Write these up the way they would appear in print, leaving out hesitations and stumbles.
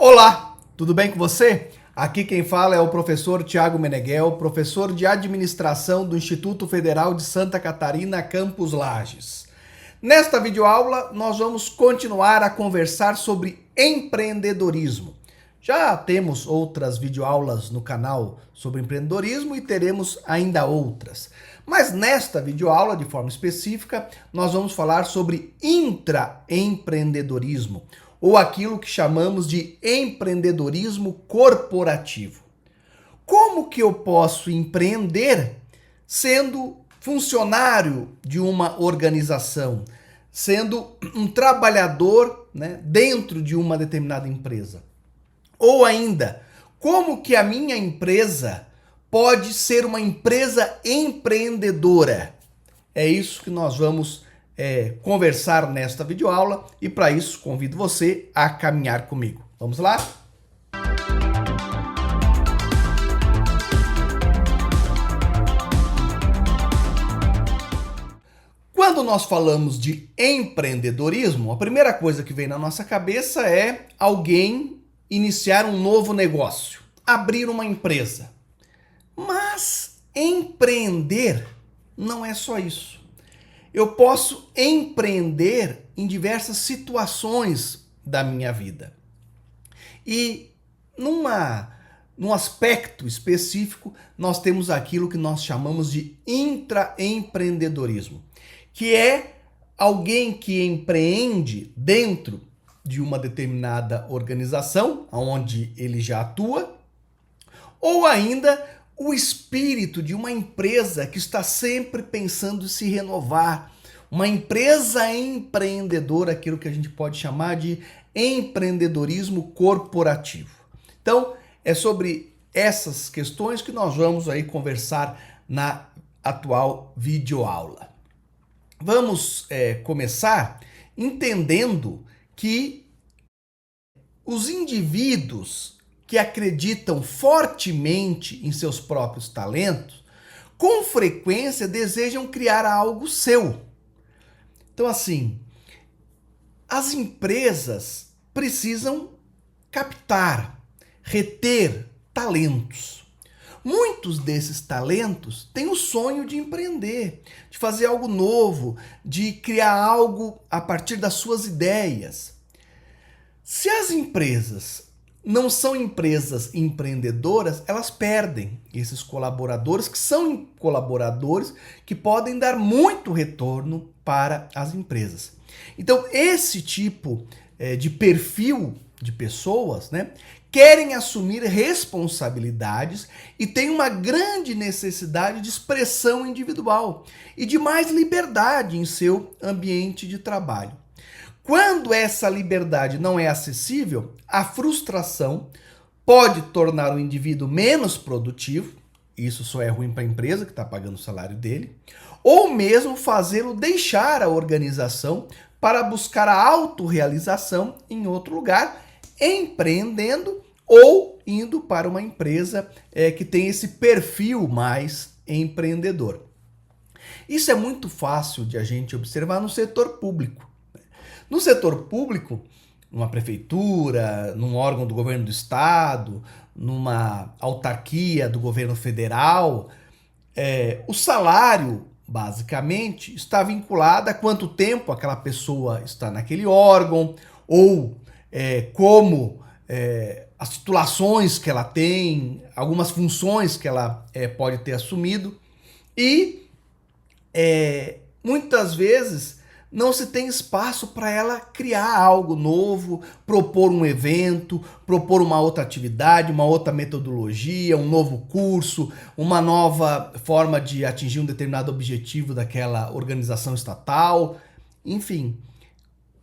Olá, tudo bem com você? Aqui quem fala é o professor Tiago Meneghel, professor de administração do Instituto Federal de Santa Catarina, Campus Lages. Nesta videoaula, nós vamos continuar a conversar sobre empreendedorismo. Já temos outras videoaulas no canal sobre empreendedorismo e teremos ainda outras. Mas nesta videoaula, de forma específica, nós vamos falar sobre intraempreendedorismo, ou aquilo que chamamos de empreendedorismo corporativo. Como que eu posso empreender sendo funcionário de uma organização, sendo um trabalhador, dentro de uma determinada empresa? Ou ainda, como que a minha empresa pode ser uma empresa empreendedora? É isso que nós vamos conversar nesta videoaula e para isso convido você a caminhar comigo. Vamos lá? Quando nós falamos de empreendedorismo, a primeira coisa que vem na nossa cabeça é alguém iniciar um novo negócio, abrir uma empresa. Mas empreender não é só isso. Eu posso empreender em diversas situações da minha vida. E num aspecto específico, nós temos aquilo que nós chamamos de intraempreendedorismo, que é alguém que empreende dentro de uma determinada organização, onde ele já atua, ou ainda o espírito de uma empresa que está sempre pensando em se renovar, uma empresa empreendedora, aquilo que a gente pode chamar de empreendedorismo corporativo. Então, é sobre essas questões que nós vamos aí conversar na atual videoaula. Vamos começar entendendo que os indivíduos que acreditam fortemente em seus próprios talentos, com frequência desejam criar algo seu. Então, assim, as empresas precisam captar, reter talentos. Muitos desses talentos têm o sonho de empreender, de fazer algo novo, de criar algo a partir das suas ideias. Se as empresas não são empresas empreendedoras, elas perdem esses colaboradores, que são colaboradores que podem dar muito retorno para as empresas. Então, esse tipo de perfil de pessoas, querem assumir responsabilidades e têm uma grande necessidade de expressão individual e de mais liberdade em seu ambiente de trabalho. Quando essa liberdade não é acessível, a frustração pode tornar o indivíduo menos produtivo, isso só é ruim para a empresa que está pagando o salário dele, ou mesmo fazê-lo deixar a organização para buscar a autorrealização em outro lugar, empreendendo ou indo para uma empresa que tem esse perfil mais empreendedor. Isso é muito fácil de a gente observar no setor público. No setor público, numa prefeitura, num órgão do governo do estado, numa autarquia do governo federal, o salário, basicamente, está vinculado a quanto tempo aquela pessoa está naquele órgão, ou como as titulações que ela tem, algumas funções que ela pode ter assumido, e muitas vezes não se tem espaço para ela criar algo novo, propor um evento, propor uma outra atividade, uma outra metodologia, um novo curso, uma nova forma de atingir um determinado objetivo daquela organização estatal. Enfim,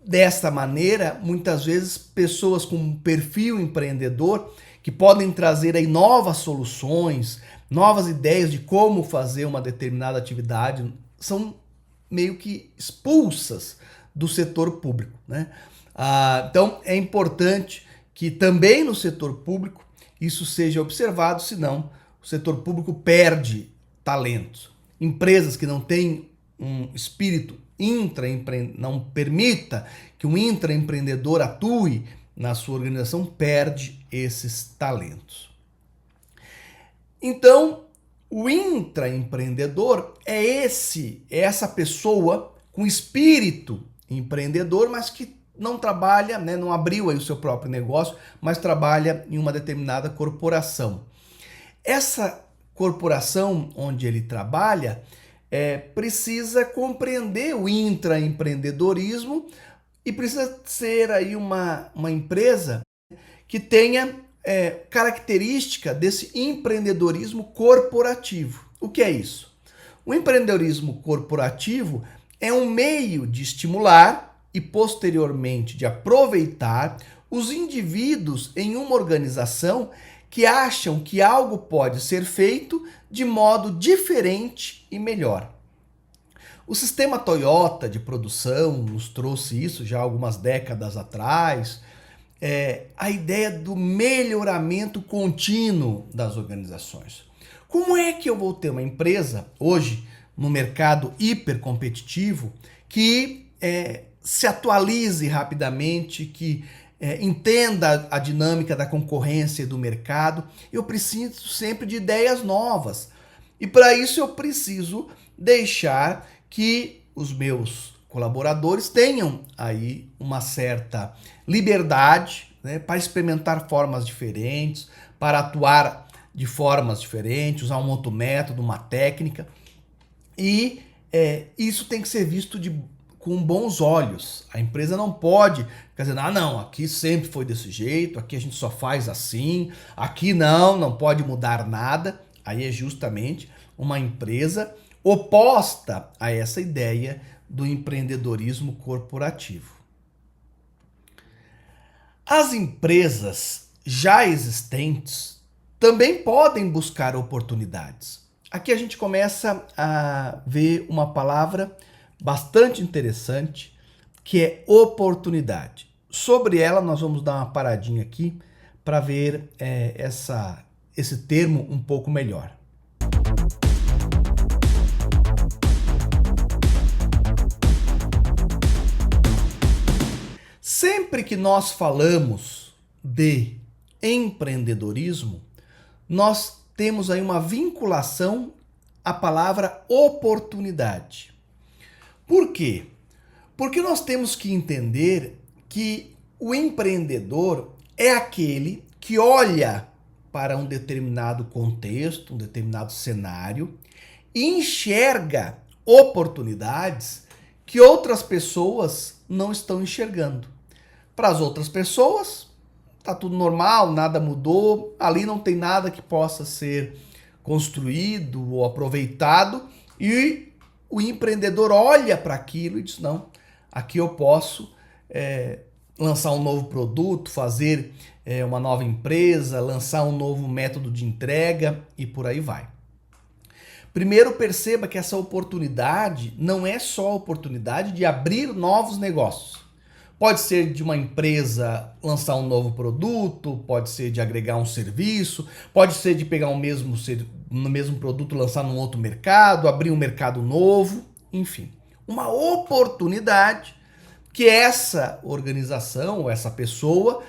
desta maneira, muitas vezes pessoas com um perfil empreendedor que podem trazer aí novas soluções, novas ideias de como fazer uma determinada atividade, são meio que expulsas do setor público, então é importante que também no setor público isso seja observado, senão o setor público perde talentos. Empresas que não têm um espírito não permita que um intraempreendedor atue na sua organização perde esses talentos. Então, o intraempreendedor é essa pessoa com espírito empreendedor, mas que não trabalha, né, não abriu aí o seu próprio negócio, mas trabalha em uma determinada corporação. Essa corporação onde ele trabalha precisa compreender o intraempreendedorismo e precisa ser aí uma empresa que tenha característica desse empreendedorismo corporativo. O que é isso? O empreendedorismo corporativo é um meio de estimular e posteriormente de aproveitar os indivíduos em uma organização que acham que algo pode ser feito de modo diferente e melhor. O sistema Toyota de produção nos trouxe isso já há algumas décadas atrás, a ideia do melhoramento contínuo das organizações. Como é que eu vou ter uma empresa hoje no mercado hipercompetitivo que se atualize rapidamente, que entenda a dinâmica da concorrência e do mercado? Eu preciso sempre de ideias novas. E para isso eu preciso deixar que os meus colaboradores tenham aí uma certa liberdade, né, para experimentar formas diferentes, para atuar de formas diferentes, usar um outro método, uma técnica. E isso tem que ser visto com bons olhos. A empresa não pode ficar dizendo, não, aqui sempre foi desse jeito, aqui a gente só faz assim, aqui não pode mudar nada. Aí é justamente uma empresa oposta a essa ideia do empreendedorismo corporativo. As empresas já existentes também podem buscar oportunidades. Aqui a gente começa a ver uma palavra bastante interessante, que é oportunidade. Sobre ela nós vamos dar uma paradinha aqui para ver esse termo um pouco melhor. Sempre que nós falamos de empreendedorismo, nós temos aí uma vinculação à palavra oportunidade. Por quê? Porque nós temos que entender que o empreendedor é aquele que olha para um determinado contexto, um determinado cenário e enxerga oportunidades que outras pessoas não estão enxergando. Para as outras pessoas, tá tudo normal, nada mudou, ali não tem nada que possa ser construído ou aproveitado, e o empreendedor olha para aquilo e diz, não, aqui eu posso lançar um novo produto, fazer uma nova empresa, lançar um novo método de entrega e por aí vai. Primeiro, perceba que essa oportunidade não é só a oportunidade de abrir novos negócios. Pode ser de uma empresa lançar um novo produto, pode ser de agregar um serviço, pode ser de pegar no mesmo produto, lançar num outro mercado, abrir um mercado novo, enfim. Uma oportunidade que essa organização ou essa pessoa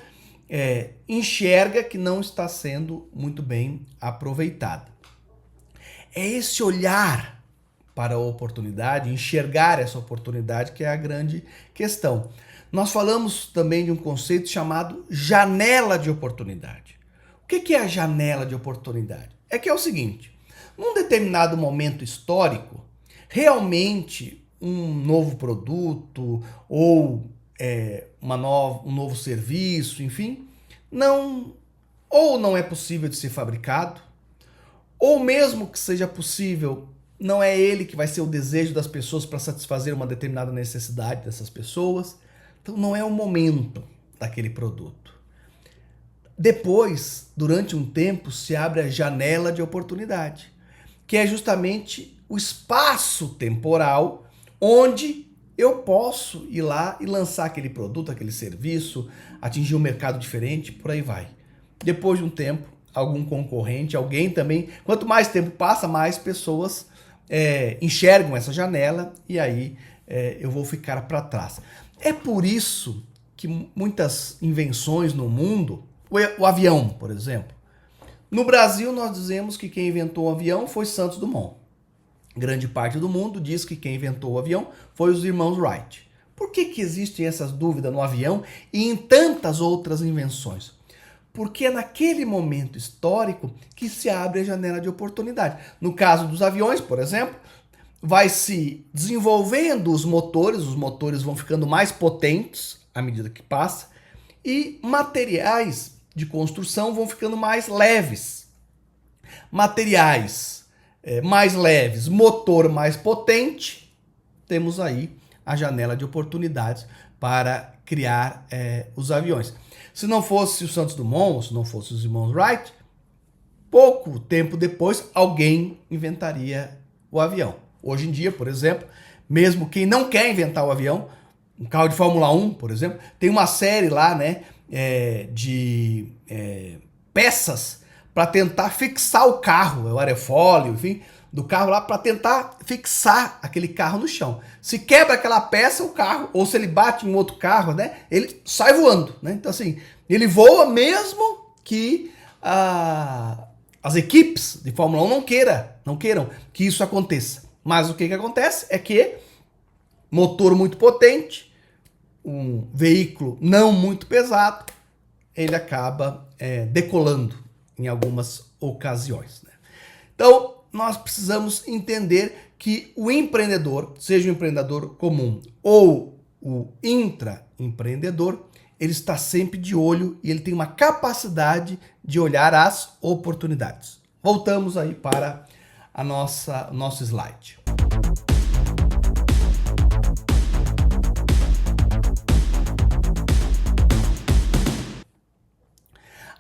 enxerga que não está sendo muito bem aproveitada. É esse olhar para a oportunidade, enxergar essa oportunidade que é a grande questão. Nós falamos também de um conceito chamado janela de oportunidade. O que é a janela de oportunidade? É que é o seguinte, num determinado momento histórico, realmente um novo produto ou um novo serviço, enfim, não é possível de ser fabricado, ou mesmo que seja possível, não é ele que vai ser o desejo das pessoas para satisfazer uma determinada necessidade dessas pessoas. Então não é o momento daquele produto. Depois, durante um tempo, se abre a janela de oportunidade, que é justamente o espaço temporal onde eu posso ir lá e lançar aquele produto, aquele serviço, atingir um mercado diferente, por aí vai. Depois de um tempo, algum concorrente, alguém também, quanto mais tempo passa, mais pessoas enxergam essa janela e aí eu vou ficar para trás. É por isso que muitas invenções no mundo, o avião, por exemplo. No Brasil, nós dizemos que quem inventou o avião foi Santos Dumont. Grande parte do mundo diz que quem inventou o avião foi os irmãos Wright. Por que existem essas dúvidas no avião e em tantas outras invenções? Porque é naquele momento histórico que se abre a janela de oportunidade. No caso dos aviões, por exemplo, vai se desenvolvendo os motores vão ficando mais potentes à medida que passa, e materiais de construção vão ficando mais leves. Materiais mais leves, motor mais potente, temos aí a janela de oportunidades para criar os aviões. Se não fosse o Santos Dumont, se não fosse os irmãos Wright, pouco tempo depois alguém inventaria o avião. Hoje em dia, por exemplo, mesmo quem não quer inventar o avião, um carro de Fórmula 1, por exemplo, tem uma série lá, né, de peças para tentar fixar o carro, o aerofólio, enfim, do carro lá, para tentar fixar aquele carro no chão. Se quebra aquela peça, o carro, ou se ele bate em outro carro, né, ele sai voando, né? Então assim, ele voa mesmo que as equipes de Fórmula 1 não queiram que isso aconteça. Mas o que acontece é que motor muito potente, um veículo não muito pesado, ele acaba decolando em algumas ocasiões, né? Então, nós precisamos entender que o empreendedor, seja o empreendedor comum ou o intraempreendedor, ele está sempre de olho e ele tem uma capacidade de olhar as oportunidades. Voltamos aí para nosso slide.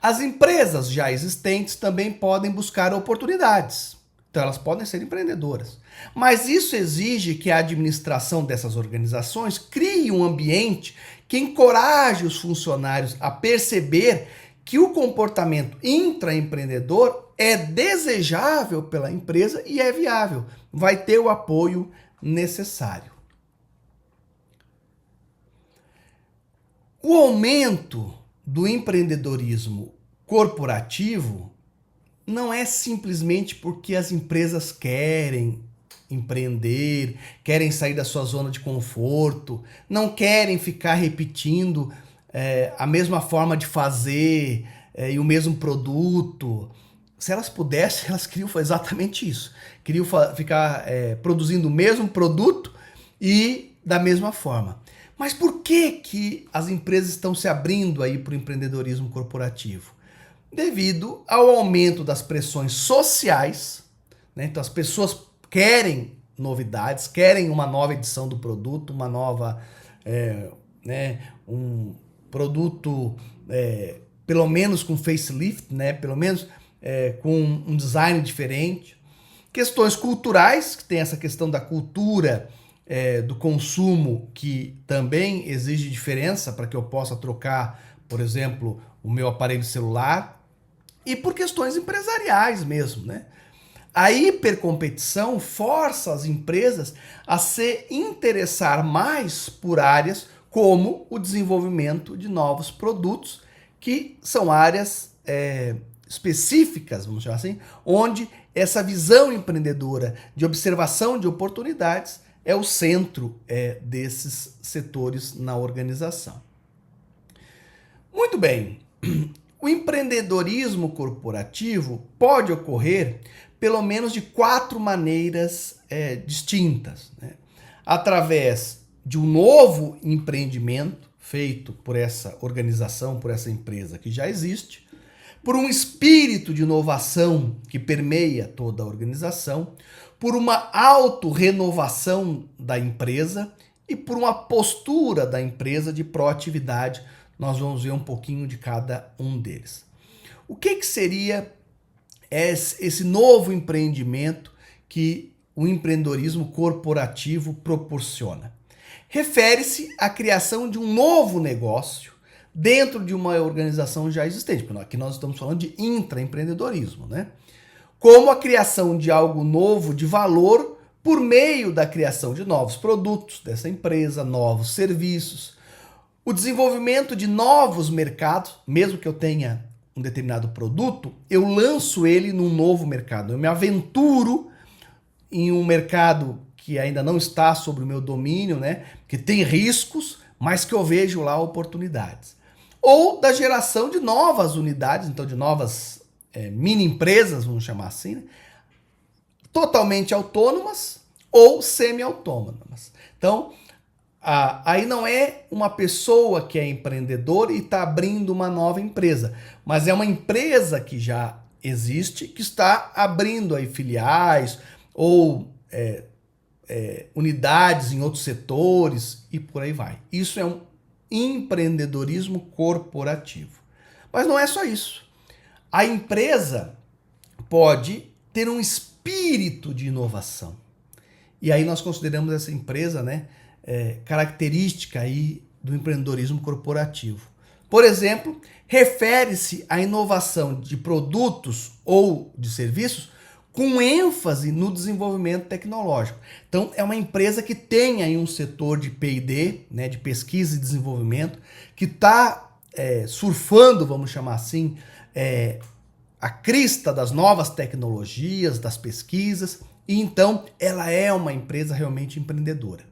As empresas já existentes também podem buscar oportunidades. Então elas podem ser empreendedoras. Mas isso exige que a administração dessas organizações crie um ambiente que encoraje os funcionários a perceber que o comportamento intraempreendedor é desejável pela empresa e é viável. Vai ter o apoio necessário. O aumento do empreendedorismo corporativo não é simplesmente porque as empresas querem empreender, querem sair da sua zona de conforto, não querem ficar repetindo a mesma forma de fazer e o mesmo produto. Se elas pudessem, elas queriam exatamente isso. Queriam ficar produzindo o mesmo produto e da mesma forma. Mas por que as empresas estão se abrindo aí para o empreendedorismo corporativo? Devido ao aumento das pressões sociais, né? Então as pessoas querem novidades, querem uma nova edição do produto, uma nova, um produto pelo menos com facelift, né? Pelo menos com um design diferente. Questões culturais, que tem essa questão da cultura do consumo, que também exige diferença para que eu possa trocar, por exemplo, o meu aparelho celular. E por questões empresariais mesmo, né? A hipercompetição força as empresas a se interessar mais por áreas como o desenvolvimento de novos produtos, que são áreas específicas, vamos chamar assim, onde essa visão empreendedora de observação de oportunidades é o centro desses setores na organização. Muito bem. O empreendedorismo corporativo pode ocorrer pelo menos de 4 maneiras distintas, né? Através de um novo empreendimento feito por essa organização, por essa empresa que já existe, por um espírito de inovação que permeia toda a organização, por uma autorrenovação da empresa e por uma postura da empresa de proatividade. Nós vamos ver um pouquinho de cada um deles. O que seria esse novo empreendimento que o empreendedorismo corporativo proporciona? Refere-se à criação de um novo negócio dentro de uma organização já existente, porque aqui nós estamos falando de intraempreendedorismo, né? Como a criação de algo novo de valor por meio da criação de novos produtos dessa empresa, novos serviços, O desenvolvimento de novos mercados, mesmo que eu tenha um determinado produto, eu lanço ele num novo mercado. Eu me aventuro em um mercado que ainda não está sobre o meu domínio, né? Que tem riscos, mas que eu vejo lá oportunidades. Ou da geração de novas unidades, então de novas mini empresas, vamos chamar assim, né? Totalmente autônomas ou semi-autônomas. Então, aí não é uma pessoa que é empreendedora e está abrindo uma nova empresa, mas é uma empresa que já existe, que está abrindo aí filiais ou unidades em outros setores e por aí vai. Isso é um empreendedorismo corporativo. Mas não é só isso. A empresa pode ter um espírito de inovação. E aí nós consideramos essa empresa, né, característica aí do empreendedorismo corporativo. Por exemplo, refere-se à inovação de produtos ou de serviços com ênfase no desenvolvimento tecnológico. Então, é uma empresa que tem aí um setor de P&D, né, de pesquisa e desenvolvimento, que está surfando, vamos chamar assim, a crista das novas tecnologias, das pesquisas, e então ela é uma empresa realmente empreendedora.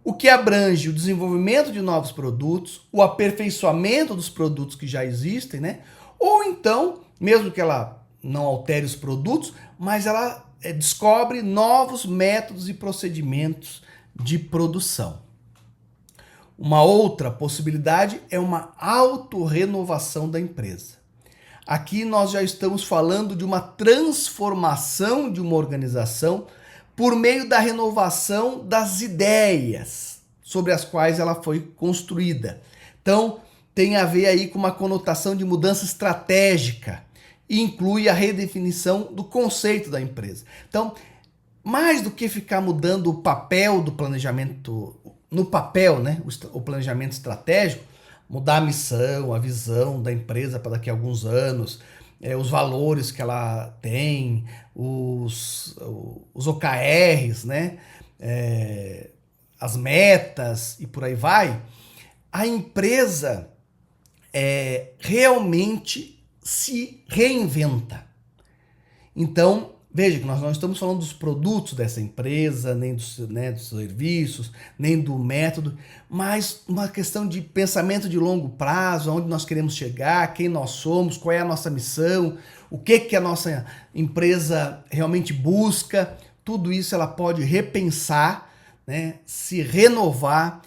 O que abrange o desenvolvimento de novos produtos, o aperfeiçoamento dos produtos que já existem, né? Ou então, mesmo que ela não altere os produtos, mas ela descobre novos métodos e procedimentos de produção. Uma outra possibilidade é uma autorrenovação da empresa. Aqui nós já estamos falando de uma transformação de uma organização por meio da renovação das ideias sobre as quais ela foi construída. Então, tem a ver aí com uma conotação de mudança estratégica e inclui a redefinição do conceito da empresa. Então, mais do que ficar mudando o papel do planejamento, no papel, né, o planejamento estratégico, mudar a missão, a visão da empresa para daqui a alguns anos, os valores que ela tem, os OKRs, né? As metas e por aí vai, a empresa realmente se reinventa. Então, veja que nós não estamos falando dos produtos dessa empresa, nem dos serviços, nem do método, mas uma questão de pensamento de longo prazo, aonde nós queremos chegar, quem nós somos, qual é a nossa missão, o que a nossa empresa realmente busca. Tudo isso ela pode repensar, né, se renovar,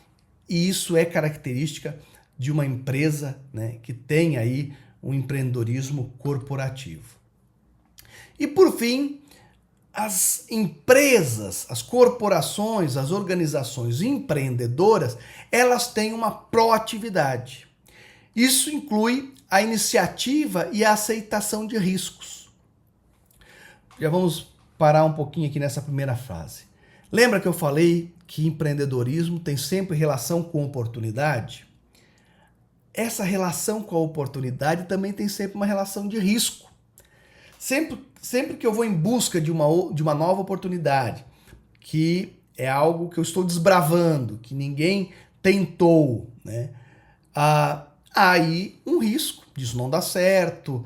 e isso é característica de uma empresa, né, que tem aí um empreendedorismo corporativo. E por fim, as empresas, as corporações, as organizações empreendedoras, elas têm uma proatividade. Isso inclui a iniciativa e a aceitação de riscos. Já vamos parar um pouquinho aqui nessa primeira frase. Lembra que eu falei que empreendedorismo tem sempre relação com oportunidade? Essa relação com a oportunidade também tem sempre uma relação de risco. Sempre que eu vou em busca de uma nova oportunidade, que é algo que eu estou desbravando, que ninguém tentou, né? Há aí um risco disso não dar certo,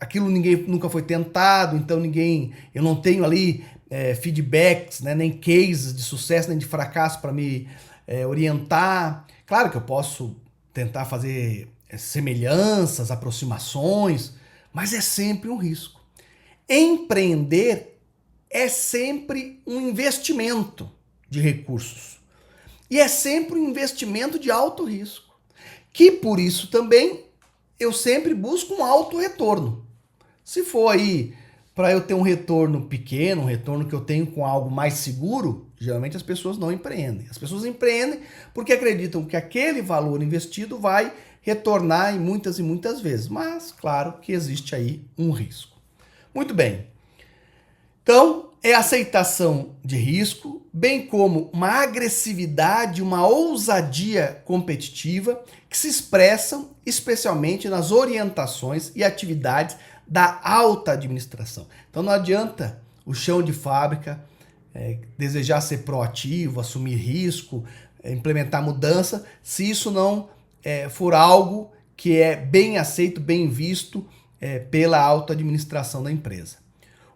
aquilo ninguém nunca foi tentado, então eu não tenho ali feedbacks, né, nem cases de sucesso nem de fracasso para me orientar. Claro que eu posso tentar fazer semelhanças, aproximações, mas é sempre um risco. Empreender é sempre um investimento de recursos e é sempre um investimento de alto risco, que por isso também eu sempre busco um alto retorno. Se for aí para eu ter um retorno pequeno, um retorno que eu tenho com algo mais seguro, geralmente as pessoas não empreendem. As pessoas empreendem porque acreditam que aquele valor investido vai retornar em muitas e muitas vezes. Mas, claro que existe aí um risco. Muito bem. Então, é a aceitação de risco, bem como uma agressividade, uma ousadia competitiva que se expressam especialmente nas orientações e atividades da alta administração. Então não adianta o chão de fábrica desejar ser proativo, assumir risco, implementar mudança se isso não for algo que é bem aceito, bem visto pela alta administração da empresa.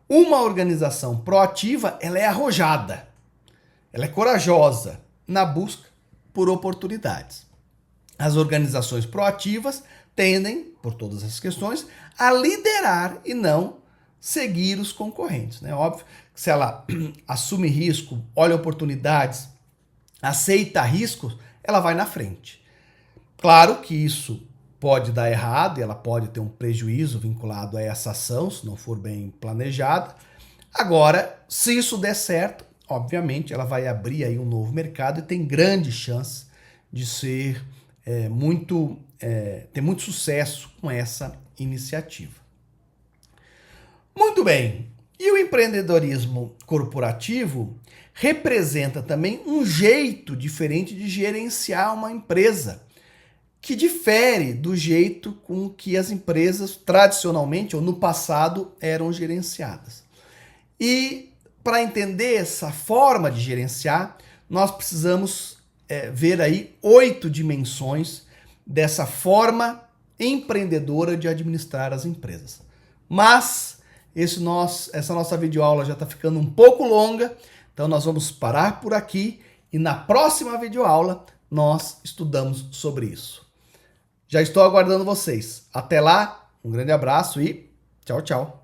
Uma organização proativa, ela é arrojada, ela é corajosa na busca por oportunidades. As organizações proativas tendem, por todas essas questões, a liderar e não seguir os concorrentes. É óbvio que se ela assume risco, olha oportunidades, aceita riscos, ela vai na frente. Claro que isso pode dar errado, e ela pode ter um prejuízo vinculado a essa ação, se não for bem planejada. Agora, se isso der certo, obviamente ela vai abrir aí um novo mercado e tem grande chance de ser ter muito sucesso com essa iniciativa. Muito bem, e o empreendedorismo corporativo representa também um jeito diferente de gerenciar uma empresa, que difere do jeito com que as empresas tradicionalmente ou no passado eram gerenciadas. E para entender essa forma de gerenciar, nós precisamos ver aí 8 dimensões dessa forma empreendedora de administrar as empresas. Mas essa nossa videoaula já está ficando um pouco longa, então nós vamos parar por aqui e na próxima videoaula nós estudamos sobre isso. Já estou aguardando vocês. Até lá, um grande abraço e tchau, tchau.